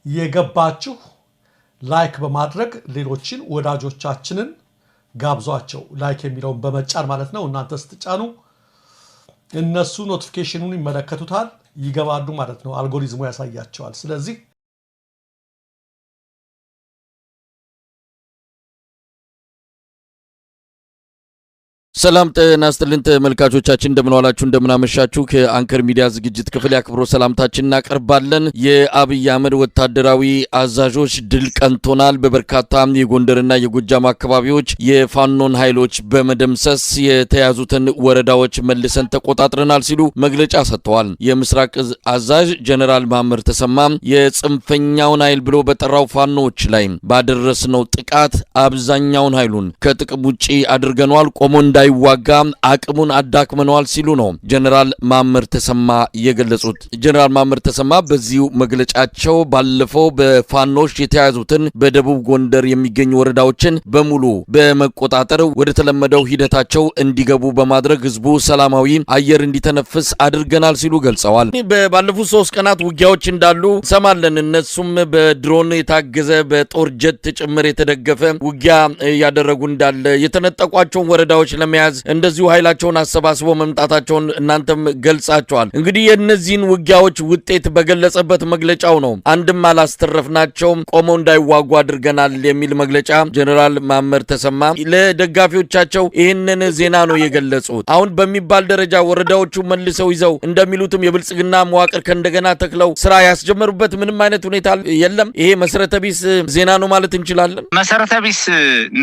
የገባችሁ ላይክ በማድረግ ሌሎችን ወዳጆቻችንን ጋብዟቸው ላይክ የሚለውን በመጫን ማለት ነው እናንተ ስትጫኑ እነሱ ኖቲፊኬሽኑን ይመለከቱታል ይገባሉ ማለት ነው አልጎሪዝሙ ያሳያቸዋል ስለዚህ ሰላም ጤና ይስጥልን ተመልካቾቻችን እንደምን ዋላችሁ እንደምን አመሻችሁ ከአንከር ሚዲያ ዝግጅት ክፍል ያክብሮ ሰላምታችንን እናቀርባለን የአብይ አህመድ ወታደራዊ አዛዦች ድል ቀንቶናል በበርካታ የጎንደርና የጎጃም አካባቢዎች የፋኖን ኃይሎች በመደምሰስ የተያዙትን ወረዳዎች መልሰን ተቆጣጥረናል ሲሉ መግለጫ ሰጥተዋል የምስራቅ አዛዥ ጀነራል ማመር ተሰማ የጽንፈኛውን ኃይል ብሎ በጠራው ፋኖች ላይ ባደረስነው ጥቃት አብዛኛውን ኃይሉን ከጥቅም ውጪ አድርገናል ቆሞ ዋጋ አቅሙን አዳክመናል ሲሉ ነው ጀነራል ማመር ተሰማ የገለጹት ጀነራል ማመር ተሰማ በዚሁ መግለጫቸው ባለፈው በፋኖች የተያዙትን በደቡብ ጎንደር የሚገኙ ወረዳዎችን በሙሉ በመቆጣጠር ወደ ተለመደው ሂደታቸው እንዲገቡ በማድረግ ህዝቡ ሰላማዊ አየር እንዲተነፍስ አድርገናል ሲሉ ገልጸዋል ባለፉት 3 ቀናት ውጊያዎች እንዳሉ ሰማለን እነሱም በድሮን የታገዘ በጦር ጀት ጭምር የተደገፈ ውጊያ ያደረጉ እንዳለ የተነጠቋቸው ወረዳዎች ለመያዝ እንደዚሁ ኃይላቸውን አሰባስቦ መምጣታቸውን እናንተም ገልጻቸዋል እንግዲህ የነዚህን ውጊያዎች ውጤት በገለጸበት መግለጫው ነው አንድም አላስተረፍናቸው ቆመው እንዳይዋጉ አድርገናል የሚል መግለጫ ጀነራል ማመር ተሰማ ለደጋፊዎቻቸው ይሄንን ዜና ነው የገለጹት አሁን በሚባል ደረጃ ወረዳዎቹ መልሰው ይዘው እንደሚሉትም የብልጽግና መዋቅር ከእንደገና ተክለው ስራ ያስጀመሩበት ምንም አይነት ሁኔታ የለም ይሄ መሰረተ ቢስ ዜና ነው ማለት እንችላለን መሰረተ ቢስ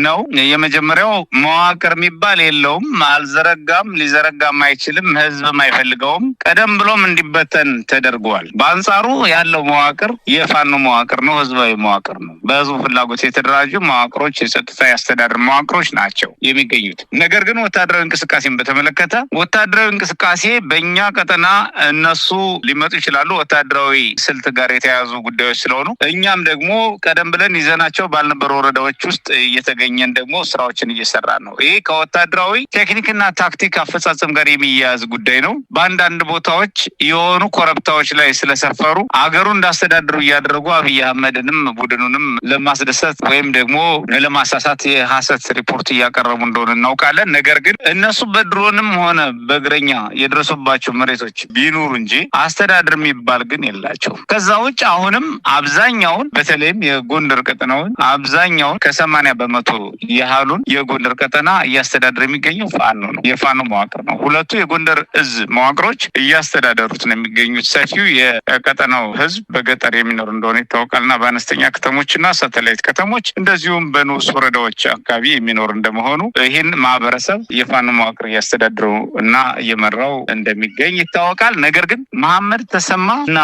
ነው የመጀመሪያው መዋቅር የሚባል የለውም አልዘረጋም ሊዘረጋም አይችልም ህዝብም አይፈልገውም ቀደም ብሎም እንዲበተን ተደርጓል በአንጻሩ ያለው መዋቅር የፋኖ መዋቅር ነው ህዝባዊ መዋቅር ነው በህዝቡ ፍላጎት የተደራጁ መዋቅሮች የጸጥታ ያስተዳደር መዋቅሮች ናቸው የሚገኙት ነገር ግን ወታደራዊ እንቅስቃሴን በተመለከተ ወታደራዊ እንቅስቃሴ በእኛ ቀጠና እነሱ ሊመጡ ይችላሉ ወታደራዊ ስልት ጋር የተያያዙ ጉዳዮች ስለሆኑ እኛም ደግሞ ቀደም ብለን ይዘናቸው ባልነበሩ ወረዳዎች ውስጥ እየተገኘን ደግሞ ስራዎችን እየሰራ ነው ይሄ ከወታደራዊ ቴክኒክና ታክቲክ አፈጻጸም ጋር የሚያያዝ ጉዳይ ነው በአንዳንድ ቦታዎች የሆኑ ኮረብታዎች ላይ ስለሰፈሩ አገሩን እንዳስተዳድሩ እያደረጉ አብይ አህመድንም ቡድኑንም ለማስደሰት ወይም ደግሞ ለማሳሳት የሐሰት ሪፖርት እያቀረቡ እንደሆነ እናውቃለን ነገር ግን እነሱ በድሮንም ሆነ በእግረኛ የደረሱባቸው መሬቶች ቢኖሩ እንጂ አስተዳደር የሚባል ግን የላቸው ከዛ ውጭ አሁንም አብዛኛውን በተለይም የጎንደር ቀጠናውን አብዛኛውን ከ80% ያህሉን የጎንደር ቀጠና እያስተዳደረ የሚገኘው ፋኖ ነው የፋኖ መዋቅር ነው ሁለቱ የጎንደር እዝ መዋቅሮች እያስተዳደሩት ነው የሚገኙት ሰፊው የቀጠናው ህዝብ በገጠር የሚኖር እንደሆነ ይታወቃልና በአነስተኛ ከተሞችና ሳተላይት ከተሞች እንደዚሁም በንዑስ ወረዳዎች አካባቢ የሚኖር እንደመሆኑ ይህን ማህበረሰብ የፋኖ መዋቅር እያስተዳደረው እና እየመራው እንደሚገኝ ይታወቃል ነገር ግን መሐመድ ተሰማ እና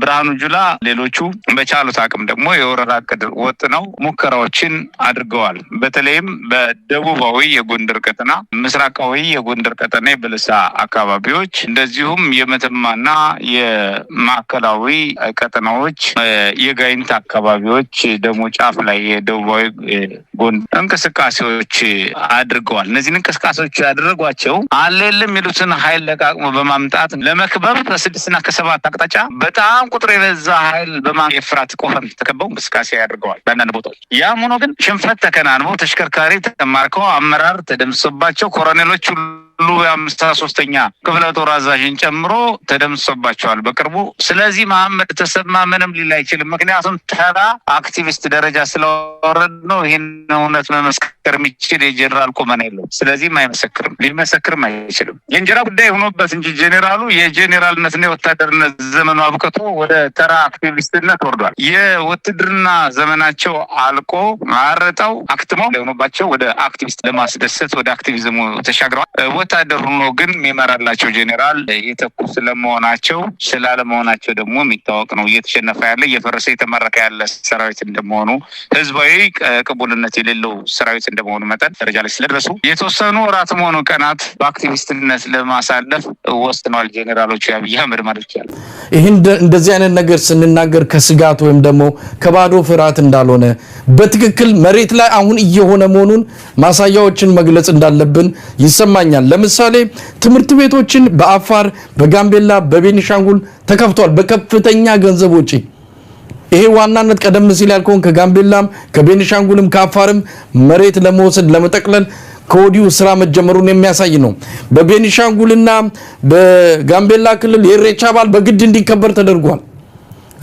ብርሃኑ ጁላ ሌሎቹ በቻሉት አቅም ደግሞ የወረራ እቅድ ወጥ ነው ሙከራዎችን አድርገዋል በተለይም በደቡባዊ የጎንደር ቀጠና ምስራቃዊ የጎንደር ቀጠና የበለሳ አካባቢዎች እንደዚሁም የመተማና የማዕከላዊ ቀጠናዎች የጋይንት አካባቢዎች ደግሞ ጫፍ ላይ የደቡባዊ ጎንደር እንቅስቃሴዎች አድርገዋል እነዚህን እንቅስቃሴዎች ያደረጓቸው አለለም የሚሉትን ኃይል ለቃቅሞ በማምጣት ለመክበብ ከ6 እና 7 አቅጣጫ በጣም ቁጥር የበዛ ኃይል የፍራት ቆፈን ተከበው እንቅስቃሴ ያደርገዋል በአንዳንድ ቦታዎች ያም ሆኖ ግን ሽንፈት ተከናንበው ተሽከርካሪ ተማርከው አመራር ተደምስሶባቸው ኮሎኔሎች ሁሉ የ53ኛ ክፍለ ጦር አዛዥን ጨምሮ ተደምስሶባቸዋል በቅርቡ ስለዚህ መሐመድ ተሰማ ምንም ሊል አይችልም ምክንያቱም ተራ አክቲቪስት ደረጃ ስለወረደ ነው ይሄን እውነት መመስከር የሚችል የጀነራል ቁመና የለውም ስለዚህ አይመሰክርም ሊመሰክርም አይችልም የእንጀራ ጉዳይ ሆኖበት እንጂ ጀነራሉ የጀነራልነትና የወታደርነት ዘመኑ አብቅቶ ወደ ተራ አክቲቪስትነት ወርዷል የውትድርና ዘመናቸው አልቆ አረጣው አክትመው ሆኖባቸው ወደ አክቲቪስት ለማስደሰት ወደ አክቲቪዝሙ ተሻግረዋል ወታደር ሆኖ ግን የሚመራላቸው ጄኔራል የተኩ ስለመሆናቸው ስላለመሆናቸው ደግሞ የሚታወቅ ነው እየተሸነፈ ያለ እየፈረሰ የተመረከ ያለ ሰራዊት እንደመሆኑ ህዝባዊ ቅቡልነት የሌለው ሰራዊት እንደመሆኑ መጠን ደረጃ ላይ ስለደረሱ የተወሰኑ ወራትም ሆኑ ቀናት በአክቲቪስትነት ለማሳለፍ ወስነዋል ጄኔራሎቹ የአብይ አህመድ ማለት ይችላል ይሄን እንደዚህ አይነት ነገር ስንናገር ከስጋት ወይም ደግሞ ከባዶ ፍርሃት እንዳልሆነ በትክክል መሬት ላይ አሁን እየሆነ መሆኑን ማሳያዎችን መግለጽ እንዳለብን ይሰማኛል ለምሳሌ ትምህርት ቤቶችን በአፋር በጋምቤላ በቤኒሻንጉል ተከፍቷል በከፍተኛ ገንዘብ ወጪ ይሄ ዋናነት ቀደም ሲል ያልከውን ከጋምቤላም ከቤኒሻንጉልም ከአፋርም መሬት ለመወሰድ ለመጠቅለል ከወዲሁ ስራ መጀመሩን የሚያሳይ ነው። በቤኒሻንጉልና በጋምቤላ ክልል የኢሬቻ በዓል በግድ እንዲከበር ተደርጓል።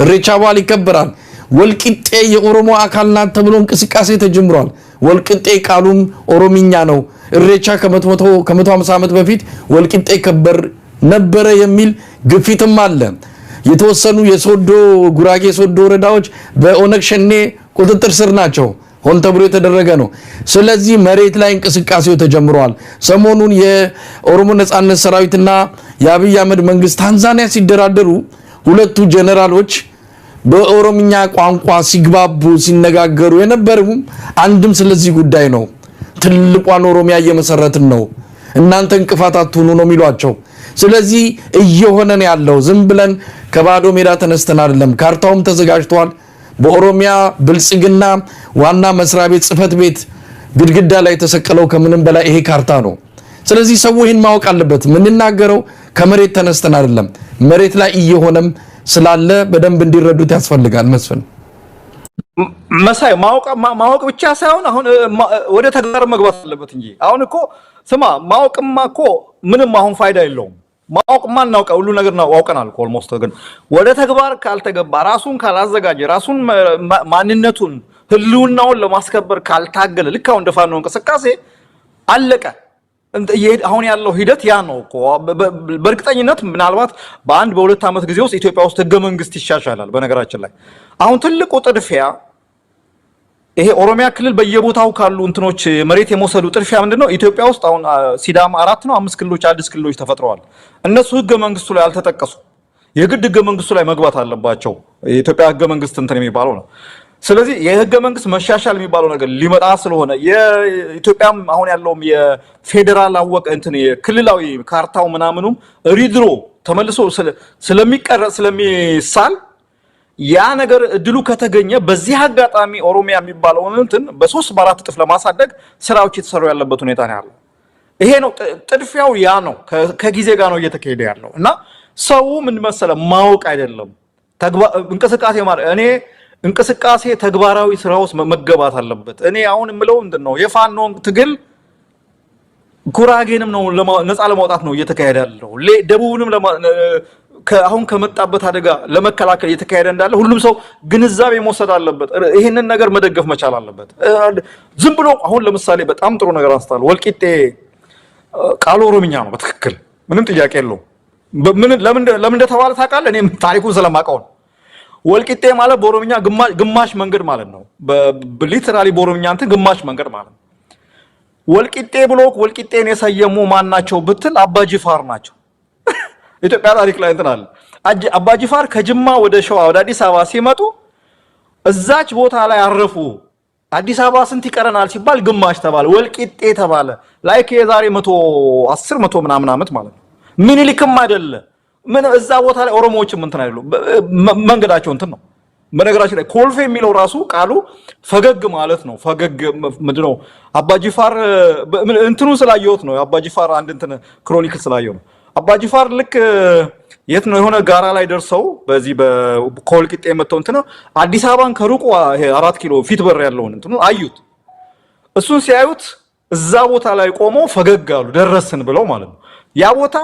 ኢሬቻ በዓል ይከበራል። ወልቂጤ የኦሮሞ አካል ናት ተብሎ እንቅስቃሴ ተጀምሯል። ወልቂጤ ቃሉም ኦሮሚኛ ነው። ኢሬቻ ከ150 ዓመት በፊት ወልቂጤ ከበር ነበረ የሚል ግፊትም አለ። የተወሰኑ የሶዶ ጉራጌ ሶዶ ወረዳዎች በኦነግ ሸኔ ቁጥጥር ስር ናቸው። ሆን ተብሎ የተደረገ ነው። ስለዚህ መሬት ላይ እንቅስቃሴው ተጀምሯል። ሰሞኑን የኦሮሞ ነጻነት ሰራዊትና የአብይ አህመድ መንግስት ታንዛኒያ ሲደራደሩ ሁለቱ ጀነራሎች በኦሮምኛ ቋንቋ ሲግባቡ ሲነጋገሩ የነበረው አንድም ስለዚህ ጉዳይ ነው። ትልቋን ኦሮሚያ እየመሰረትን ነው፣ እናንተ እንቅፋት አትሁኑ ነው የሚሏቸው። ስለዚህ እየሆነ ነው ያለው። ዝም ብለን ከባዶ ሜዳ ተነስተን አይደለም። ካርታውም ተዘጋጅቷል። በኦሮሚያ ብልጽግና ዋና መስሪያ ቤት ጽፈት ቤት ግድግዳ ላይ ተሰቀለው ከምንም በላይ ይሄ ካርታ ነው። ስለዚህ ሰው ይሄን ማወቅ አለበት። ምንናገረው ከመሬት ተነስተን አይደለም፣ መሬት ላይ እየሆነም ስላለ በደንብ እንዲረዱት ያስፈልጋል። መስፍን መሳይ ማወቅ ብቻ ሳይሆን አሁን ወደ ተግባር መግባት አለበት እንጂ አሁን እኮ ስማ ማወቅማ እኮ ምንም አሁን ፋይዳ የለውም። ማወቅማ እናውቀው ሁሉ ነገር ነው አውቀናል እኮ ኦልሞስት። ግን ወደ ተግባር ካልተገባ ራሱን ካላዘጋጀ ራሱን ማንነቱን ህልውናውን ለማስከበር ካልታገለ ልክ አሁን እንደፋኖ እንቅስቃሴ አለቀ። አሁን ያለው ሂደት ያ ነው እኮ። በእርግጠኝነት ምናልባት በአንድ በሁለት ዓመት ጊዜ ውስጥ ኢትዮጵያ ውስጥ ህገ መንግስት ይሻሻላል። በነገራችን ላይ አሁን ትልቁ ጥድፊያ ይሄ ኦሮሚያ ክልል በየቦታው ካሉ እንትኖች መሬት የመውሰዱ ጥድፊያ ምንድነው? ኢትዮጵያ ውስጥ አሁን ሲዳማ 4 ነው 5 ክልሎች አዲስ ክልሎች ተፈጥረዋል። እነሱ ህገ መንግስቱ ላይ አልተጠቀሱ። የግድ ህገ መንግስቱ ላይ መግባት አለባቸው። የኢትዮጵያ ህገ መንግስት እንትን የሚባለው ነው። ስለዚህ የህገ መንግስት መሻሻል የሚባለው ነገር ሊመጣ ስለሆነ የኢትዮጵያም አሁን ያለውም የፌደራል አወቀ እንትን የክልላዊ ካርታው ምናምኑም ሪድሮ ተመልሶ ስለሚቀረጽ ስለሚሳል ያ ነገር እድሉ ከተገኘ በዚህ አጋጣሚ ኦሮሚያ የሚባለውን እንትን በ3 በ4 እጥፍ ለማሳደግ ስራዎች የተሰሩ ያለበት ሁኔታ ነው ያለው። ይሄ ነው ጥድፊያው፣ ያ ነው ከጊዜ ጋር ነው እየተካሄደ ያለው። እና ሰው ምን መሰለ ማወቅ አይደለም እንቅስቃሴ ማለት እኔ እንቅስቃሴ ተግባራዊ ስራ ውስጥ መገባት አለበት። እኔ አሁን የምለው ምንድነው የፋኖ ትግል ጉራጌንም ነው ነፃ ለማውጣት ነው እየተካሄደ ያለው። ደቡብንም አሁን ከመጣበት አደጋ ለመከላከል እየተካሄደ እንዳለ ሁሉም ሰው ግንዛቤ መውሰድ አለበት። ይሄንን ነገር መደገፍ መቻል አለበት። ዝም ብሎ አሁን ለምሳሌ በጣም ጥሩ ነገር አንስታል። ወልቂጤ ቃሉ ኦሮምኛ ነው በትክክል ምንም ጥያቄ የለውም። ለምን እንደተባለ ታውቃለህ? እኔም ታሪኩን ስለማውቀው ነው። ወልቂጤ ማለት በኦሮምኛ ግማሽ መንገድ ማለት ነው። በሊተራሊ በኦሮምኛ እንትን ግማሽ መንገድ ማለት ነው። ወልቂጤ ብሎ ወልቂጤን የሰየሙ ማን ናቸው ብትል አባጂፋር ናቸው። ኢትዮጵያ ታሪክ ላይ እንትን አለ። አባጂፋር ከጅማ ወደ ሸዋ ወደ አዲስ አበባ ሲመጡ እዛች ቦታ ላይ አረፉ። አዲስ አበባ ስንት ይቀረናል ሲባል ግማሽ ተባለ፣ ወልቂጤ ተባለ። ላይክ የዛሬ 110 ምናምን ዓመት ማለት ነው። ምኒልክም አይደለ ምን እዛ ቦታ ላይ ኦሮሞዎችም እንትን አይደሉ መንገዳቸው እንትን ነው። በነገራችን ላይ ኮልፌ የሚለው ራሱ ቃሉ ፈገግ ማለት ነው። ፈገግ ምንድነው? አባጂፋር እንትኑን ስላየሁት ነው። አባጂፋር አንድ እንትን ክሮኒክል ስላየሁ ነው። አባጂፋር ልክ የት ነው የሆነ ጋራ ላይ ደርሰው በዚህ በኮልቂጤ የመተው እንትን ነው አዲስ አበባን ከሩቁ 4 ኪሎ ፊት በር ያለውን እንትኑ አዩት። እሱን ሲያዩት እዛ ቦታ ላይ ቆመው ፈገግ አሉ፣ ደረስን ብለው ማለት ነው። ያ ቦታ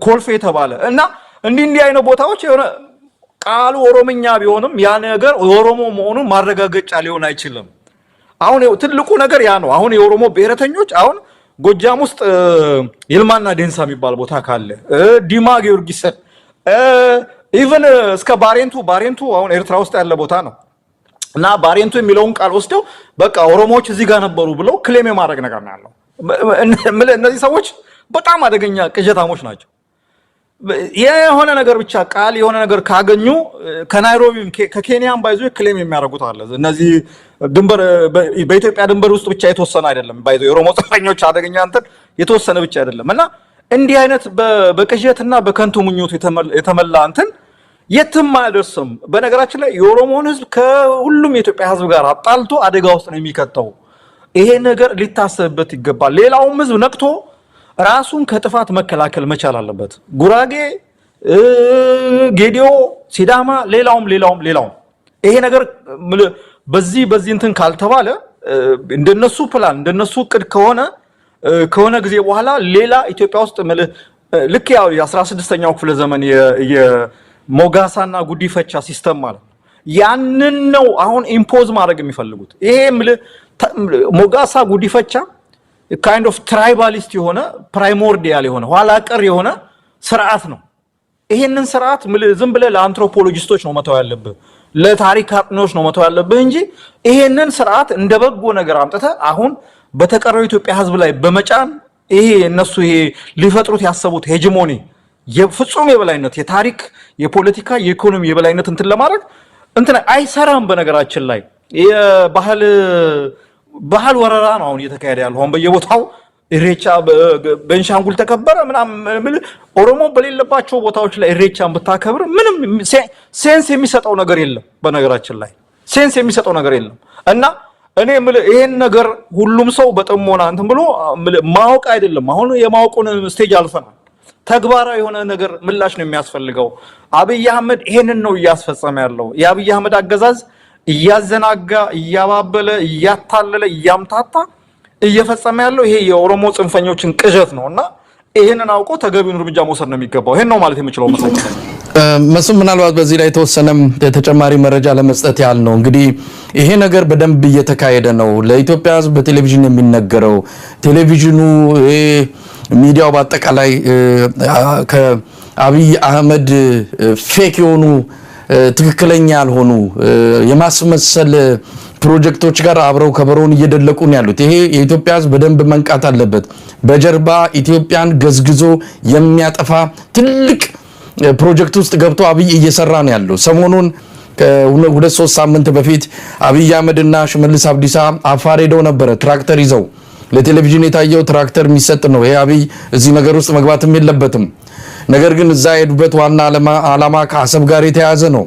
ኮልፌ ተባለ እና እንዲህ አይነት ቦታዎች የሆነ ቃሉ ኦሮምኛ ቢሆንም ያ ነገር ኦሮሞ መሆኑን ማረጋገጫ ሊሆን አይችልም። አሁን ትልቁ ነገር ያ ነው። አሁን የኦሮሞ ብሔረተኞች አሁን ጎጃም ውስጥ ይልማና ዴንሳ የሚባል ቦታ ካለ ዲማ ጊዮርጊስን ኢቭን እስከ ባሬንቱ አሁን ኤርትራ ውስጥ ያለ ቦታ ነው እና ባሬንቱ የሚለውን ቃል ወስደው በቃ ኦሮሞዎች እዚህ ጋር ነበሩ ብለው ክሌም የማድረግ ነገር ነው ያለው። እነዚህ ሰዎች በጣም አደገኛ ቅዠታሞች ናቸው። የሆነ ነገር ብቻ ቃል የሆነ ነገር ካገኙ ከናይሮቢም ከኬንያም ባይዞ ክሌም የሚያደርጉት አለ። እነዚህ ድንበር በኢትዮጵያ ድንበር ውስጥ ብቻ የተወሰነ አይደለም። ባይዞ የኦሮሞ ጽንፈኞች አደገኛ እንትን የተወሰነ ብቻ አይደለም እና እንዲህ አይነት በቅዠትና በከንቱ ምኞት የተመላ እንትን የትም አያደርስም። በነገራችን ላይ የኦሮሞን ሕዝብ ከሁሉም የኢትዮጵያ ሕዝብ ጋር አጣልቶ አደጋ ውስጥ ነው የሚከተው። ይሄ ነገር ሊታሰብበት ይገባል። ሌላውም ሕዝብ ነቅቶ ራሱን ከጥፋት መከላከል መቻል አለበት። ጉራጌ ጌዲዮ፣ ሲዳማ፣ ሌላውም ይሄ ነገር በዚህ እንትን ካልተባለ እንደነሱ ፕላን እንደነሱ እቅድ ከሆነ ጊዜ በኋላ ሌላ ኢትዮጵያ ውስጥ ልክ ያው የ16ኛው ክፍለ ዘመን የሞጋሳና ጉዲፈቻ ሲስተም ማለት ያንን ነው አሁን ኢምፖዝ ማድረግ የሚፈልጉት። ይሄ ሞጋሳ ጉዲፈቻ kind of tribalist የሆነ ፕራይሞርዲያል የሆነ ኋላ ቀር የሆነ ስርዓት ነው። ይሄንን ስርዓት ዝም ብለህ ለአንትሮፖሎጂስቶች ነው መተው ያለብህ፣ ለታሪክ አጥኚዎች ነው መተው ያለብህ እንጂ ይሄንን ስርዓት እንደበጎ ነገር አምጥተህ አሁን በተቀረው ኢትዮጵያ ህዝብ ላይ በመጫን ይሄ እነሱ ሊፈጥሩት ያሰቡት ሄጂሞኒ የፍጹም የበላይነት የታሪክ የፖለቲካ የኢኮኖሚ የበላይነት እንትን ለማድረግ እንትን አይሰራም። በነገራችን ላይ ባህል ወረራ ነው አሁን እየተካሄደ ያለው። አሁን በየቦታው ኢሬቻ በቤንሻንጉል ተከበረ ምናምን ኦሮሞ በሌለባቸው ቦታዎች ላይ ኢሬቻን ብታከብር ምንም ሴንስ የሚሰጠው ነገር የለም። በነገራችን ላይ ሴንስ የሚሰጠው ነገር የለም እና እኔ ይሄን ነገር ሁሉም ሰው በጥሞና እንትን ብሎ ማወቅ አይደለም። አሁን የማወቁን ስቴጅ አልፈናል። ተግባራዊ የሆነ ነገር ምላሽ ነው የሚያስፈልገው። አብይ አህመድ ይሄንን ነው እያስፈጸመ ያለው። የአብይ አህመድ አገዛዝ እያዘናጋ እያባበለ እያታለለ እያምታታ እየፈጸመ ያለው ይሄ የኦሮሞ ጽንፈኞችን ቅዠት ነውና ይሄንን አውቆ ተገቢውን እርምጃ መውሰድ ነው የሚገባው። ይሄን ነው ማለት የምችለው መሰለኝ። መስም ምናልባት በዚህ ላይ ተወሰነም ተጨማሪ መረጃ ለመስጠት ያህል ነው። እንግዲህ ይሄ ነገር በደንብ እየተካሄደ ነው። ለኢትዮጵያ ሕዝብ በቴሌቪዥን የሚነገረው ቴሌቪዥኑ ሚዲያው በአጠቃላይ ከአብይ አህመድ ፌክ የሆኑ ትክክለኛ ያልሆኑ የማስመሰል ፕሮጀክቶች ጋር አብረው ከበሮን እየደለቁ ነው ያሉት። ይሄ የኢትዮጵያ ሕዝብ በደንብ መንቃት አለበት። በጀርባ ኢትዮጵያን ገዝግዞ የሚያጠፋ ትልቅ ፕሮጀክት ውስጥ ገብቶ አብይ እየሰራ ነው ያለው። ሰሞኑን ከሁለት ሶስት ሳምንት በፊት አብይ አህመድና ሽመልስ አብዲሳ አፋር ሄደው ነበረ ትራክተር ይዘው። ለቴሌቪዥን የታየው ትራክተር የሚሰጥ ነው። ይሄ አብይ እዚህ ነገር ውስጥ መግባትም የለበትም። ነገር ግን እዛ የሄዱበት ዋና ዓላማ ከአሰብ ጋር የተያያዘ ነው።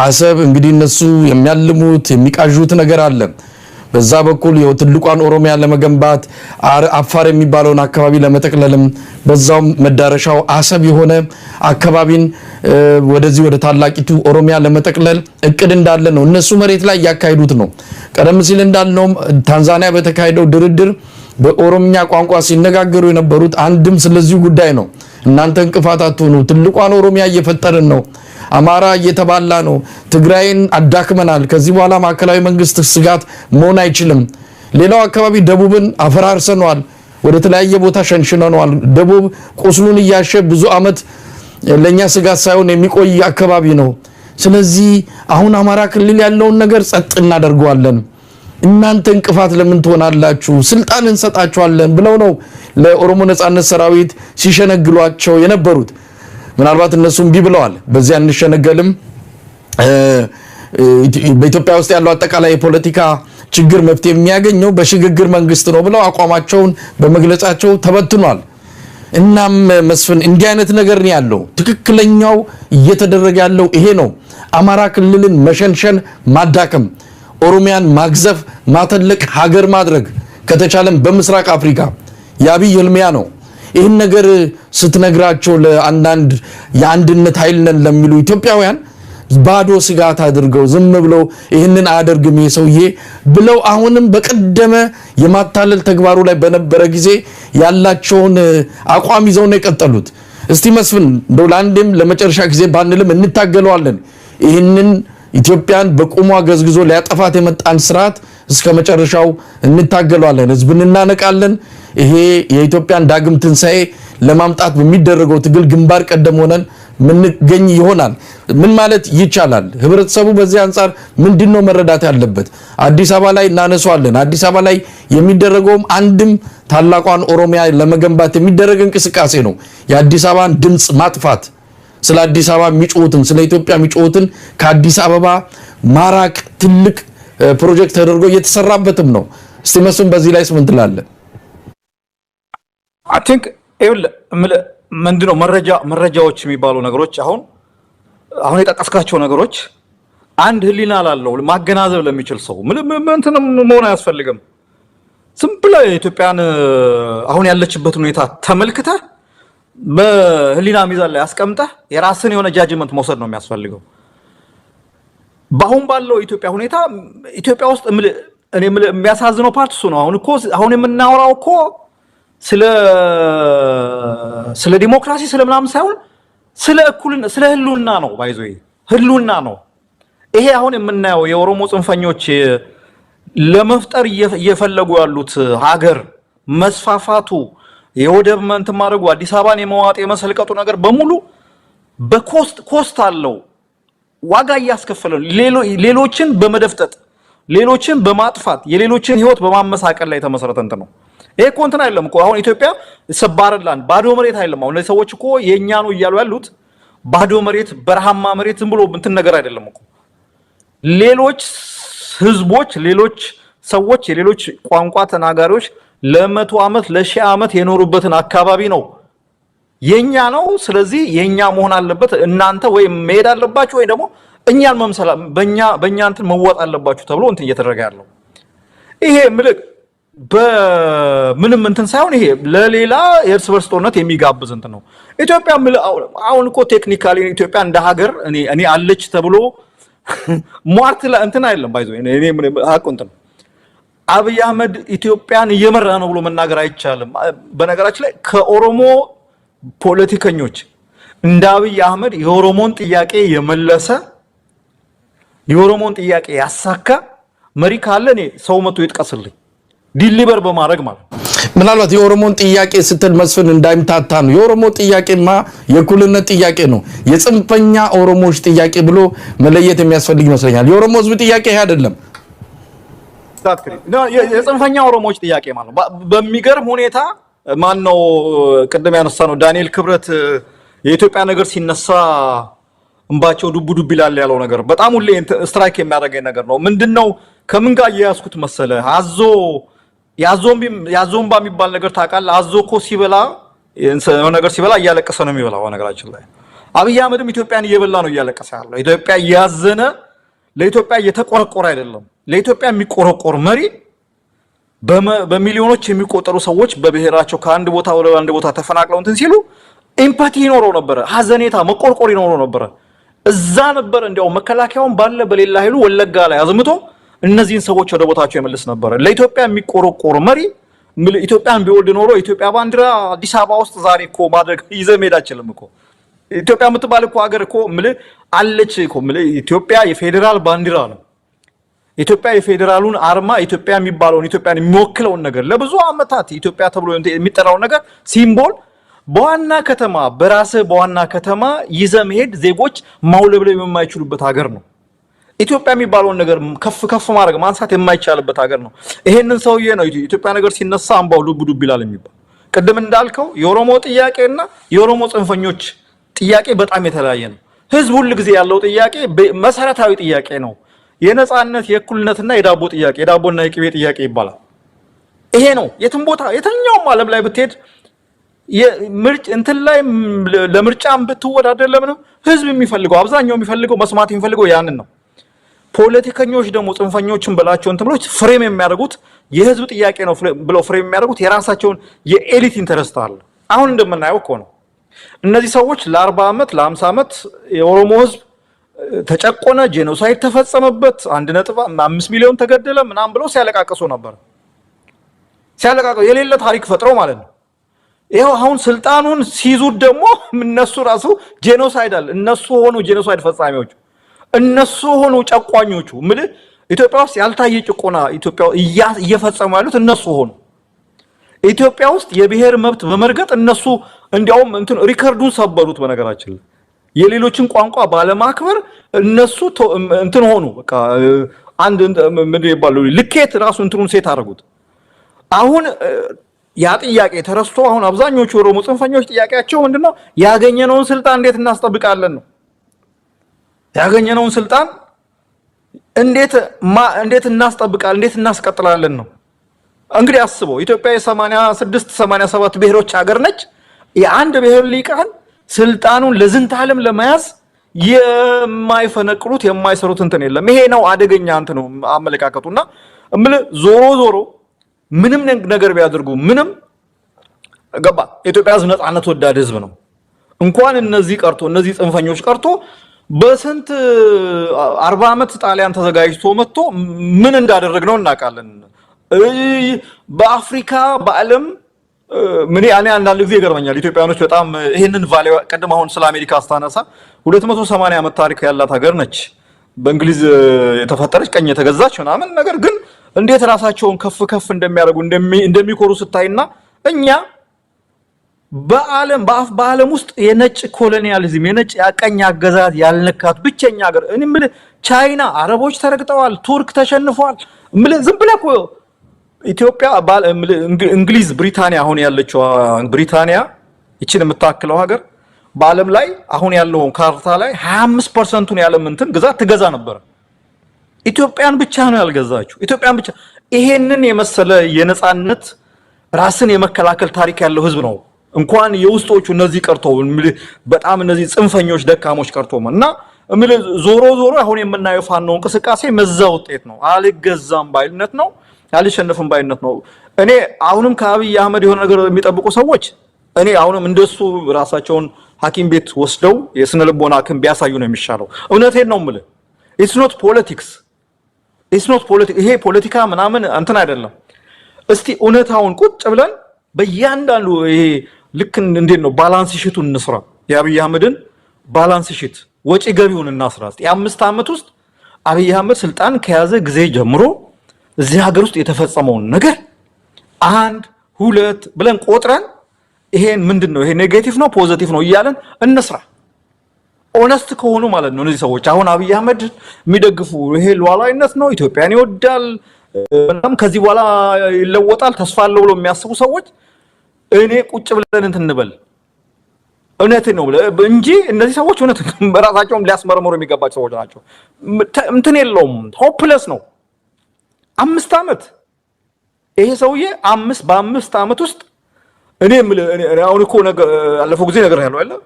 አሰብ እንግዲህ እነሱ የሚያልሙት የሚቃዡት ነገር አለ። በዛ በኩል ትልቋን ኦሮሚያ ለመገንባት አፋር የሚባለውን አካባቢ ለመጠቅለልም በዛው መዳረሻው አሰብ የሆነ አካባቢን ወደዚህ ወደ ታላቂቱ ኦሮሚያ ለመጠቅለል እቅድ እንዳለ ነው እነሱ መሬት ላይ ያካሂዱት ነው። ቀደም ሲል እንዳልነው ታንዛኒያ በተካሄደው ድርድር በኦሮምኛ ቋንቋ ሲነጋገሩ የነበሩት አንድም ስለዚህ ጉዳይ ነው። እናንተ እንቅፋት አትሆኑ፣ ትልቋን ኦሮሚያ እየፈጠርን ነው፣ አማራ እየተባላ ነው፣ ትግራይን አዳክመናል፣ ከዚህ በኋላ ማዕከላዊ መንግስት ስጋት መሆን አይችልም፣ ሌላው አካባቢ ደቡብን አፈራርሰናል፣ ወደ ተለያየ ቦታ ሸንሽነናል፣ ደቡብ ቁስሉን እያሸ ብዙ አመት ለኛ ስጋት ሳይሆን የሚቆይ አካባቢ ነው። ስለዚህ አሁን አማራ ክልል ያለውን ነገር ጸጥ እናደርገዋለን፣ እናንተ እንቅፋት ለምን ትሆናላችሁ፣ ስልጣን እንሰጣችኋለን ብለው ነው ለኦሮሞ ነጻነት ሰራዊት ሲሸነግሏቸው የነበሩት። ምናልባት እነሱም ቢብለዋል በዚያ እንሸነገልም በኢትዮጵያ ውስጥ ያለው አጠቃላይ የፖለቲካ ችግር መፍትሄ የሚያገኘው በሽግግር መንግስት ነው ብለው አቋማቸውን በመግለጻቸው ተበትኗል። እናም መስፍን እንዲህ አይነት ነገር ነው ያለው። ትክክለኛው እየተደረገ ያለው ይሄ ነው። አማራ ክልልን መሸንሸን፣ ማዳከም፣ ኦሮሚያን ማግዘፍ፣ ማተለቅ፣ ሀገር ማድረግ ከተቻለም በምስራቅ አፍሪካ የአብይ ህልሚያ ነው። ይህን ነገር ስትነግራቸው ለአንዳንድ የአንድነት ኃይል ነን ለሚሉ ኢትዮጵያውያን ባዶ ስጋት አድርገው ዝም ብለው ይህንን አያደርግም የሰውዬ ብለው አሁንም በቀደመ የማታለል ተግባሩ ላይ በነበረ ጊዜ ያላቸውን አቋም ይዘው ነው የቀጠሉት። እስቲ መስፍን እንደው ለአንዴም ለመጨረሻ ጊዜ ባንልም እንታገለዋለን። ይህንን ኢትዮጵያን በቁሟ ገዝግዞ ሊያጠፋት የመጣን ስርዓት እስከ መጨረሻው እንታገለዋለን፣ ህዝብን እናነቃለን። ይሄ የኢትዮጵያን ዳግም ትንሳኤ ለማምጣት በሚደረገው ትግል ግንባር ቀደም ሆነን ምንገኝ ይሆናል። ምን ማለት ይቻላል? ህብረተሰቡ በዚህ አንፃር ምንድነው መረዳት ያለበት? አዲስ አበባ ላይ እናነሳዋለን። አዲስ አበባ ላይ የሚደረገውም አንድም ታላቋን ኦሮሚያ ለመገንባት የሚደረግ እንቅስቃሴ ነው። የአዲስ አበባን ድምጽ ማጥፋት፣ ስለ አዲስ አበባ የሚጮሁትን ስለ ኢትዮጵያ የሚጮሁትን ከአዲስ አበባ ማራቅ ትልቅ ፕሮጀክት ተደርጎ እየተሰራበትም ነው። እስቲ መስፍን በዚህ ላይ ምን ትላለህ? አይ ቲንክ ምንድነው መረጃዎች የሚባሉ ነገሮች አሁን የጠቀስካቸው ነገሮች አንድ ህሊና ላለው ማገናዘብ ለሚችል ሰው ምንም መሆን አያስፈልግም። ዝም ብለህ ኢትዮጵያን አሁን ያለችበት ሁኔታ ተመልክተህ በህሊና ሚዛን ላይ አስቀምጠህ የራስን የሆነ ጃጅመንት መውሰድ ነው የሚያስፈልገው። በአሁን ባለው ኢትዮጵያ ሁኔታ ኢትዮጵያ ውስጥ እኔ የሚያሳዝነው ፓርት እሱ ነው። አሁን የምናወራው እኮ ስለ ዲሞክራሲ ስለምናምን ሳይሆን ስለ እኩልነት ስለ ህልውና ነው። ባይዞ ህልውና ነው። ይሄ አሁን የምናየው የኦሮሞ ጽንፈኞች ለመፍጠር እየፈለጉ ያሉት ሀገር መስፋፋቱ የወደብ መንት ማድረጉ አዲስ አበባን የመዋጥ የመሰልቀጡ ነገር በሙሉ በኮስት አለው ዋጋ እያስከፈለ ሌሎችን በመደፍጠጥ ሌሎችን በማጥፋት የሌሎችን ህይወት በማመሳቀል ላይ የተመሰረተ እንት ነው። ይሄ እኮ እንትን አይደለም እኮ አሁን ኢትዮጵያ ሰባረላን ባዶ መሬት አይደለም። አሁን እነዚህ ሰዎች እኮ የኛ ነው እያሉ ያሉት ባዶ መሬት በረሃማ መሬት ዝም ብሎ እንትን ነገር አይደለም እኮ። ሌሎች ህዝቦች ሌሎች ሰዎች የሌሎች ቋንቋ ተናጋሪዎች ለ100 ዓመት ለ1000 ዓመት የኖሩበትን አካባቢ ነው የኛ ነው። ስለዚህ የኛ መሆን አለበት። እናንተ ወይ መሄድ አለባችሁ ወይ ደግሞ እኛን መምሰል በእኛ እንትን መወጣ አለባችሁ ተብሎ እንትን እየተደረገ ያለው ይሄ በምንም እንትን ሳይሆን ይሄ ለሌላ የእርስ በርስ ጦርነት የሚጋብዝ እንትን ነው። ኢትዮጵያ አሁን እኮ ቴክኒካሊ ኢትዮጵያ እንደ ሀገር እኔ አለች ተብሎ ሟርት እንትን አይደለም። ባይዞ እኔ ሀቁ እንትን አብይ አህመድ ኢትዮጵያን እየመራ ነው ብሎ መናገር አይቻልም። በነገራችን ላይ ከኦሮሞ ፖለቲከኞች እንደ አብይ አህመድ የኦሮሞን ጥያቄ የመለሰ የኦሮሞን ጥያቄ ያሳካ መሪ ካለ እኔ ሰው መቶ ይጥቀስልኝ ዲሊቨር በማድረግ ማለት ምናልባት የኦሮሞን ጥያቄ ስትል መስፍን እንዳይምታታ ነው። የኦሮሞ ጥያቄማ የእኩልነት ጥያቄ ነው። የጽንፈኛ ኦሮሞዎች ጥያቄ ብሎ መለየት የሚያስፈልግ ይመስለኛል። የኦሮሞ ህዝብ ጥያቄ ይሄ አይደለም። የጽንፈኛ ኦሮሞዎች ጥያቄ ማለት በሚገርም ሁኔታ ማን ነው ቅድም ያነሳ ነው ዳንኤል ክብረት የኢትዮጵያ ነገር ሲነሳ እንባቸው ዱብ ዱብ ይላል ያለው ነገር በጣም ሁሌ ስትራይክ የሚያደርገኝ ነገር ነው። ምንድነው ከምን ጋር ያያስኩት መሰለ ያዞምባ የሚባል ነገር ታውቃለህ? አዞ እኮ ሲበላ ነገር ሲበላ እያለቀሰ ነው የሚበላው። ነገራችን ላይ አብይ አህመድም ኢትዮጵያን እየበላ ነው እያለቀሰ ያለው። ኢትዮጵያ እያዘነ ለኢትዮጵያ እየተቆረቆረ አይደለም። ለኢትዮጵያ የሚቆረቆር መሪ በሚሊዮኖች የሚቆጠሩ ሰዎች በብሔራቸው ከአንድ ቦታ ወደ አንድ ቦታ ተፈናቅለው እንትን ሲሉ ኤምፓቲ ይኖረው ነበር፣ ሀዘኔታ መቆርቆር ይኖረው ነበር። እዛ ነበር እንዲያው መከላከያውን ባለ በሌላ ኃይሉ ወለጋ ላይ አዝምቶ እነዚህን ሰዎች ወደ ቦታቸው ይመልስ ነበር። ለኢትዮጵያ የሚቆረቆር መሪ ኢትዮጵያን ቢወልድ ኖሮ ኢትዮጵያ ባንዲራ አዲስ አበባ ውስጥ ዛሬ እኮ ማድረግ ይዘህ መሄድ አይችልም እኮ። ኢትዮጵያ የምትባል እኮ ሀገር እኮ አለች እኮ። ኢትዮጵያ የፌዴራል ባንዲራ ነው። ኢትዮጵያ የፌዴራሉን አርማ ኢትዮጵያ የሚባለውን ኢትዮጵያን የሚወክለውን ነገር ለብዙ ዓመታት ኢትዮጵያ ተብሎ የሚጠራው ነገር ሲምቦል በዋና ከተማ በዋና ከተማ ይዘህ መሄድ ዜጎች ማውለብለብ የማይችሉበት ሀገር ነው። ኢትዮጵያ የሚባለውን ነገር ከፍ ማድረግ ማንሳት የማይቻልበት ሀገር ነው። ይሄንን ሰውዬ ነው ኢትዮጵያ ነገር ሲነሳ አምባው ዱብ ዱብ ይላል የሚባል። ቅድም እንዳልከው የኦሮሞ ጥያቄና የኦሮሞ ጽንፈኞች ጥያቄ በጣም የተለያየ ነው። ህዝብ ሁሉ ጊዜ ያለው ጥያቄ መሰረታዊ ጥያቄ ነው። የነጻነት የእኩልነትና የዳቦ ጥያቄ የዳቦና የቅቤ ጥያቄ ይባላል። ይሄ ነው የትም ቦታ የትኛውም ዓለም ላይ ብትሄድ እንትን ላይ ለምርጫም ብትወዳደር ለምንም ህዝብ የሚፈልገው አብዛኛው የሚፈልገው መስማት የሚፈልገው ያንን ነው። ፖለቲከኞች ደግሞ ጽንፈኞችን በላቸው እንትን ብሎች ፍሬም የሚያደርጉት የህዝብ ጥያቄ ነው ብለው ፍሬም የሚያደርጉት የራሳቸውን የኤሊት ኢንተረስት አለ። አሁን እንደምናየው እኮ ነው እነዚህ ሰዎች ለ40 ዓመት ለ50 ዓመት የኦሮሞ ህዝብ ተጨቆነ፣ ጄኖሳይድ ተፈጸመበት፣ 1.5 ሚሊዮን ተገደለ ምናም ብለው ሲያለቃቀሱ ነበር። ሲያለቃቀሱ የሌለ ታሪክ ፈጥረው ማለት ነው። ይሄው አሁን ስልጣኑን ሲይዙት ደግሞ እነሱ ራሱ ጄኖሳይዳል እነሱ ሆኑ ጄኖሳይድ ፈጻሚዎቹ እነሱ ሆኑ ጨቋኞቹ። ኢትዮጵያ ውስጥ ያልታየ ጭቆና ኢትዮጵያ እየፈጸሙ ያሉት እነሱ ሆኑ። ኢትዮጵያ ውስጥ የብሔር መብት በመርገጥ እነሱ እንዲያውም እንትን ሪከርዱን ሰበሩት። በነገራችን ላይ የሌሎችን ቋንቋ ባለማክበር እነሱ እንትን ሆኑ። በቃ አንድ ምንድን ይባላል ልኬት ራሱ እንትኑን ሴት አደረጉት። አሁን ያ ጥያቄ ተረስቶ አሁን አብዛኞቹ ኦሮሞ ጽንፈኞች ጥያቄያቸው ምንድነው? ያገኘነውን ስልጣን እንዴት እናስጠብቃለን ነው። ያገኘነውን ስልጣን እንዴት እናስጠብቃለን እንዴት እናስቀጥላለን ነው። እንግዲህ አስበው ኢትዮጵያ የ86 87 ብሔሮች ሀገር ነች። የአንድ ብሔር ሊቃን ስልጣኑን ለዝንተ ዓለም ለመያዝ የማይፈነቅሉት የማይሰሩት እንትን የለም። ይሄ ነው አደገኛ እንትን ነው አመለካከቱና ዞሮ ምንም ነገር ቢያደርጉ ምንም ገባ ኢትዮጵያ ህዝብ ነፃነት ወዳድ ህዝብ ነው እንኳን እነዚህ ቀርቶ እነዚህ ጽንፈኞች ቀርቶ በስንት 40 ዓመት ጣሊያን ተዘጋጅቶ መጥቶ ምን እንዳደረግነው እናውቃለን በአፍሪካ በአለም ምን ያኔ አንዳንድ ጊዜ ይገርመኛል ኢትዮጵያኖች በጣም ይሄንን ቫልዩ ቀደም አሁን ስለ አሜሪካ አስተናሳ 280 ዓመት ታሪክ ያላት ሀገር ነች በእንግሊዝ የተፈጠረች ቀኝ የተገዛች ምናምን ነገር ግን እንዴት ራሳቸውን ከፍ እንደሚያደርጉ እንደሚኮሩ ስታይና እኛ በዓለም ውስጥ የነጭ ኮሎኒያሊዝም የነጭ ያቀኝ አገዛዝ ያልነካት ብቸኛ ሀገር እኔም ቻይና አረቦች ተረግጠዋል ቱርክ ተሸንፈዋል ዝም ብለህ እኮ ኢትዮጵያ እንግሊዝ ብሪታንያ አሁን ያለችው ብሪታንያ እቺን የምታክለው ሀገር በዓለም ላይ አሁን ያለው ካርታ ላይ 25%ን ያለም እንትን ግዛት ትገዛ ነበር ኢትዮጵያን ብቻ ነው ያልገዛችው ኢትዮጵያን ብቻ ይሄንን የመሰለ የነጻነት ራስን የመከላከል ታሪክ ያለው ህዝብ ነው እንኳን የውስጦቹ እነዚህ ቀርተው በጣም እነዚህ ጽንፈኞች ደካሞች ቀርተውና ዞሮ አሁን የምናየው ፋኖ እንቅስቃሴ መዛ ውጤት ነው አልገዛም ባይልነት ነው አልሸነፍም ባይነት ነው እኔ አሁንም ከአብይ አህመድ የሆነ ነገር የሚጠብቁ ሰዎች እኔ አሁንም እንደሱ ራሳቸውን ሐኪም ቤት ወስደው የስነ ልቦና ሐኪም ቢያሳዩ ነው የሚሻለው እውነቴን ነው የምልህ it's not politics ይሄ ፖለቲካ ምናምን እንትን አይደለም እስቲ እውነታውን ቁጭ ብለን በእያንዳንዱ ይሄ ልክ እንዴት ነው ባላንስ ሺቱን እንስራ የአብይ አህመድን ባላንስ ሺት ወጪ ገቢውን እናስራ የ5 ዓመት ውስጥ አብይ አህመድ ስልጣን ከያዘ ጊዜ ጀምሮ እዚህ ሀገር ውስጥ የተፈጸመው ነገር 1 2 ብለን ቆጥረን ይሄን ምንድነው ይሄ ኔጌቲቭ ነው ፖዚቲቭ ነው ይያለን እንስራ ኦነስት ከሆኑ ማለት ነው እነዚህ ሰዎች አሁን አብይ አህመድ የሚደግፉ ይሄ ሉዓላዊነት ነው ኢትዮጵያን ይወዳል በጣም ከዚህ በኋላ ይለወጣል ተስፋ አለው ብሎ የሚያስቡ ሰዎች እኔ ቁጭ ብለን እንትንበል እውነት ነው እንጂ እነዚህ ሰዎች እውነት በራሳቸውም ሊያስመረምሩ የሚገባቸው ሰዎች ናቸው እንትን የለውም ሆፕለስ ነው 5 ዓመት ይሄ ሰውዬ በ5 ዓመት ውስጥ እኔ አሁን እኮ ነገር ያለፈው ጊዜ ነገር ያለው አይደል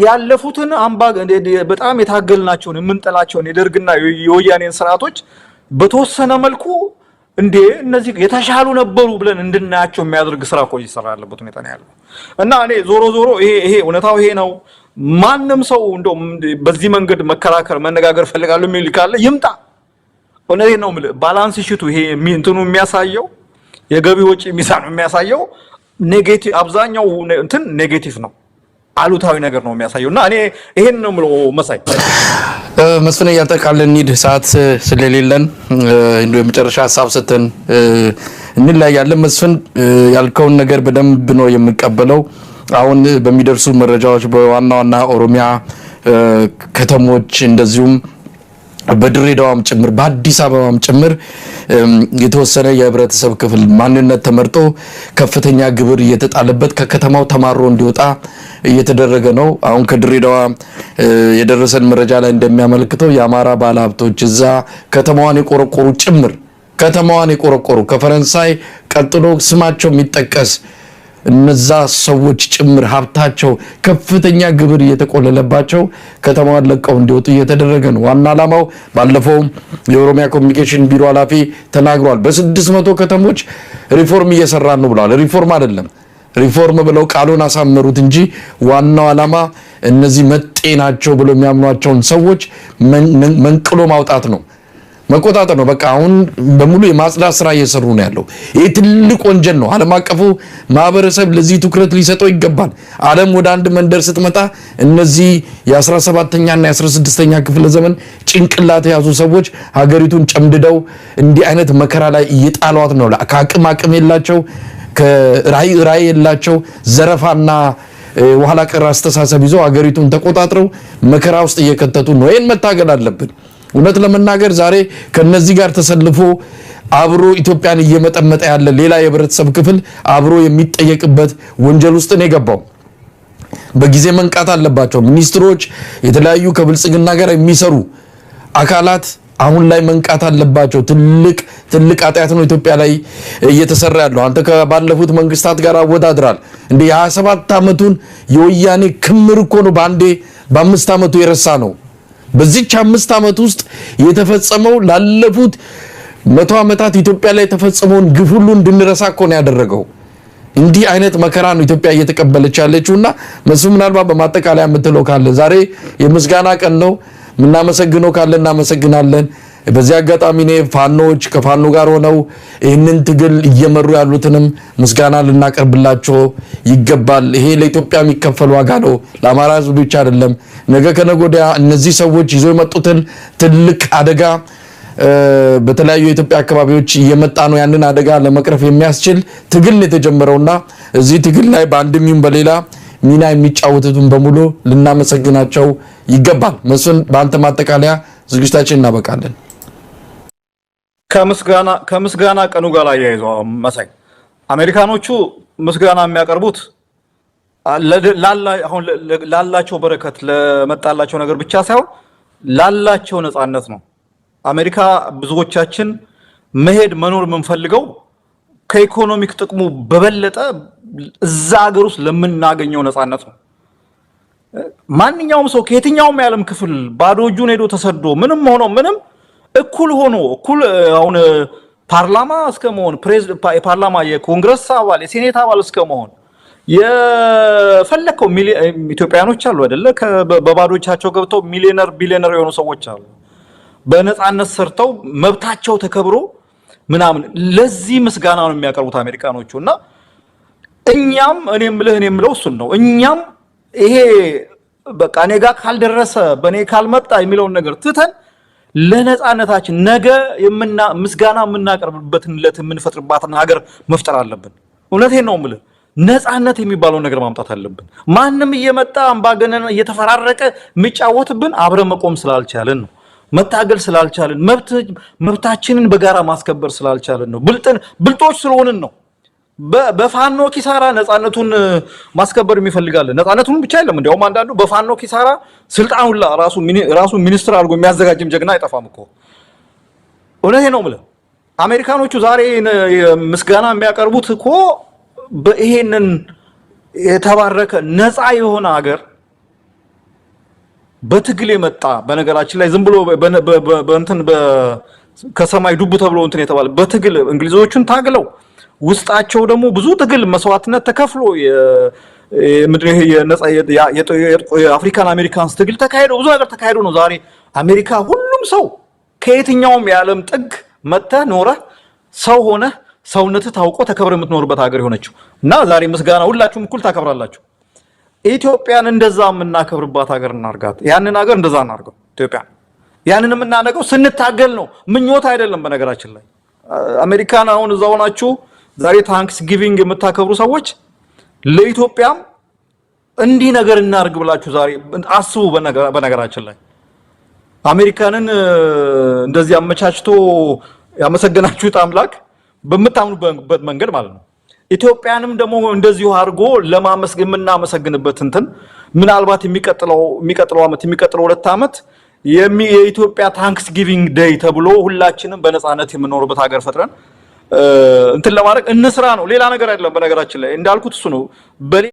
ያለፉትን በጣም የታገልናቸውን የምንጠላቸውን የደርግና የወያኔን ስርዓቶች በተወሰነ መልኩ እንዴ እነዚህ የተሻሉ ነበሩ ብለን እንድናያቸው የሚያደርግ ስራ እኮ ይሰራ ያለበት ሁኔታ ነው ያለው እና እኔ ዞሮ ይሄ እውነታው ይሄ ነው ማንንም ሰው እንደው በዚህ መንገድ መከራከር መነጋገር ፈልጋለሁ የሚል ካለ ይምጣ እውነቴን ነው ማለት ባላንስ ሺቱ ይሄ እንትኑ የሚያሳየው የገቢ ወጪ ሚዛኑ የሚያሳየው ኔጌቲቭ አብዛኛው እንትን ኔጌቲቭ ነው አሉታዊ ነገር ነው የሚያሳየውና እኔ ይሄን ነው ምለው መሳይ መስፍን ያጠቃለን ኒድ ሰዓት ስለሌለን እንደ የመጨረሻ ሐሳብ ሰተን እንላያለን መስፍን ያልከውን ነገር በደንብ ነው የምቀበለው አሁን በሚደርሱ መረጃዎች በዋና ኦሮሚያ ከተሞች እንደዚሁም በድሬዳዋም ጭምር በአዲስ አበባም ጭምር የተወሰነ የህብረተሰብ ክፍል ማንነት ተመርጦ ከፍተኛ ግብር እየተጣለበት ከከተማው ተማሮ እንዲወጣ እየተደረገ ነው አሁን ከድሬዳዋ የደረሰን መረጃ ላይ እንደሚያመለክተው የአማራ ባለሀብቶች እዛ ከተማዋን የቆረቆሩ ከፈረንሳይ ቀጥሎ ስማቸው የሚጠቀስ እነዛ ሰዎች ጭምር ሀብታቸው ከፍተኛ ግብር እየተቆለለባቸው ከተማዋን ለቀው እንዲወጡ እየተደረገ ነው ዋና ዓላማው ባለፈው የኦሮሚያ ኮሚኒኬሽን ቢሮ ኃላፊ ተናግሯል በ600 ከተሞች ሪፎርም እየሰራን ነው ብለዋል ሪፎርም አይደለም ሪፎርም ብለው ቃሉን አሳመሩት እንጂ ዋናው ዓላማ እነዚህ መጤናቸው ብለው የሚያምኗቸውን ሰዎች መንቅሎ ማውጣት ነው መቆጣጠር ነው በቃ አሁን በሙሉ የማጽዳት ስራ እየሰሩ ነው ያለው ይሄ ትልቅ ወንጀል ነው ዓለም አቀፉ ማህበረሰብ ለዚህ ትኩረት ሊሰጠው ይገባል ዓለም ወደ አንድ መንደር ስትመጣ እነዚህ የ17ኛ እና የ16ኛ ክፍለ ዘመን ጭንቅላት ያዙ ሰዎች ሀገሪቱን ጨምድደው እንዲህ አይነት መከራ ላይ እየጣሏት ነው አቅም የላቸው ከራይ የላቸው ዘረፋና ወኋላ ቀር አስተሳሰብ ይዘው ሀገሪቱን ተቆጣጥረው መከራ ውስጥ እየከተቱ ነው ይሄን መታገል አለብን እውነት ለመናገር ዛሬ ከነዚህ ጋር ተሰልፎ አብሮ ኢትዮጵያን እየመጠመጠ ያለ ሌላ የህብረተሰብ ክፍል አብሮ የሚጠየቅበት ወንጀል ውስጥ ነው የገባው በጊዜ መንቃት አለባቸው ሚኒስትሮች የተለያዩ ከብልጽግና ጋር የሚሰሩ አካላት አሁን ላይ መንቃት አለባቸው ትልቅ አጥያት ነው ኢትዮጵያ ላይ እየተሰራ ያለው አንተ ከባለፉት መንግስታት ጋር አወዳድራል እንደ የ27 ዓመቱን የወያኔ ክምር እኮ ነው ባንዴ በ5 ዓመቱ የረሳ ነው በዚህ 5 ዓመት ውስጥ የተፈጸመው ላለፉት 100 ዓመታት ኢትዮጵያ ላይ የተፈጸመውን ግፍ ሁሉ እንድንረሳ እኮ ነው ያደረገው እንዲህ አይነት መከራ ነው ኢትዮጵያ እየተቀበለች ያለችውና መስፍን ምናልባት በማጠቃለያ የምትለው ካለ ዛሬ የምስጋና ቀን ነው ምናመሰግነው ካለ እናመሰግናለን በዚህ አጋጣሚ ነው ፋኖች ከፋኖ ጋር ሆነው ይህንን ትግል እየመሩ ያሉትንም ምስጋና ልናቀርብላቸው ይገባል ይሄ ለኢትዮጵያ የሚከፈል ዋጋ ነው ለአማራ ሕዝብ ብቻ አይደለም ነገ ከነጎዲያ እነዚህ ሰዎች ይዘው የመጡትን ትልቅ አደጋ በተለያዩ የኢትዮጵያ አካባቢዎች እየመጣ ነው ያንን አደጋ ለመቅረፍ የሚያስችል ትግል የተጀመረውና እዚህ ትግል ላይ በአንድም ይሁን በሌላ ሚና የሚጫወቱትን በሙሉ ልናመሰግናቸው ይገባል መስፍን በአንተ ማጠቃለያ ዝግጅታችን እናበቃለን ከምስጋና ቀኑ ጋር ያይዘው መሳይ አሜሪካኖቹ ምስጋና የሚያቀርቡት ላላቸው በረከት ለመጣላቸው ነገር ብቻ ሳይሆን ላላቸው ነፃነት ነው አሜሪካ ብዙዎቻችን መሄድ መኖር የምንፈልገው ከኢኮኖሚክ ጥቅሙ በበለጠ እዛ ሀገር ውስጥ ለምናገኘው ነፃነት ነው ማንኛውም ሰው ከየትኛውም የዓለም ክፍል ባዶ እጁን ሄዶ ተሰዶ ምንም ሆኖ ምንም እኩል አሁን ፓርላማ እስከመሆን ፓርላማ የኮንግረስ አባል የሴኔት አባል እስከመሆን የፈለከው ኢትዮጵያኖች አሉ አይደለ በባዶቻቸው ገብተው ቢሊዮነር የሆኑ ሰዎች አሉ በነፃነት ሰርተው መብታቸው ተከብሮ ምናምን ለዚህ ምስጋና ነው የሚያቀርቡት አሜሪካኖቹና እኛም እኔም ምለው እሱን ነው እኛም ይሄ በቃ እኔ ጋር ካልደረሰ በኔ ካልመጣ የሚለውን ነገር ትተን ለነፃነታችን ነገ ምስጋና የምናቀርብበትን ለምንፈጥርባትን ሀገር መፍጠር አለብን እውነቴን ነው የምልህ ነፃነት የሚባለው ነገር ማምጣት አለብን ማንንም እየመጣ አምባገነን እየተፈራረቀ የሚጫወትብን አብረን መቆም ስላልቻለን ነው መታገል ስላልቻለን መብታችንን በጋራ ማስከበር ስላልቻለን ነው ብልጦች ስለሆንን ነው በፋኖ ኪሳራ ነፃነቱን ማስከበር የሚፈልጋል ነፃነቱን ብቻ አይደለም እንደውም አንዳንዱ በፋኖ ኪሳራ ስልጣኑን ራሱ ሚኒስትር አድርጎ የሚያዘጋጅም ጀግና አይጠፋም እኮ እውነቴን ነው የምልህ አሜሪካኖቹ ዛሬ ምስጋና የሚያቀርቡት እኮ በይሄንን የተባረከ ነፃ የሆነ ሀገር በትግል የመጣ በነገራችን ላይ ዝም ብሎ ከሰማይ ዱብ ተብሎ እንትን የተባለ በትግል እንግሊዞቹን ታግለው ውስጣቸው ደግሞ ብዙ ትግል መስዋዕትነት ተከፍሎ የአፍሪካን አሜሪካንስ ትግል ተካሄዶ ብዙ ነገር ተካሄዶ ነው ዛሬ አሜሪካ ሁሉም ሰው ከየትኛውም የዓለም ጥግ መጥተህ ኖረህ ሰው ሆነ ሰውነትህ ታውቆ ተከብረ የምትኖርበት ሀገር ሆነችው እና ዛሬ ምስጋና ሁላችሁም እኩል ታከብራላችሁ ኢትዮጵያን እንደዛ የምናከብርባት ሀገር እናርጋት ያንን ሀገር እንደዛ እናርገው ኢትዮጵያ ያንን የምናነገው ስንታገል ነው ምኞት አይደለም በነገራችን ላይ አሜሪካን አሁን እዛው ናችሁ ዛሬ ታንክስ ጊቪንግ የምታከብሩ ሰዎች ለኢትዮጵያም እንዲህ ነገር እናርግ ብላችሁ ዛሬ አስቡ በነገራችን ላይ አሜሪካንን እንደዚህ አመቻችቶ ያመሰገናችሁት አምላክ በመታምኑበት መንገድ ማለት ነው ኢትዮጵያንም ደግሞ እንደዚሁ አርጎ ለማመስገንበት እንትን ምናልባት የሚቀጥለው ዓመት የሚቀጥለው 2 ዓመት የኢትዮጵያ ታንክስ ጊቪንግ ዴይ ተብሎ ሁላችንም በነፃነት የምንኖርበት ሀገር ፈጥረን እንትን ለማድረግ እንስራ ነው ሌላ ነገር አይደለም በነገራችን ላይ እንዳልኩት እሱ ነው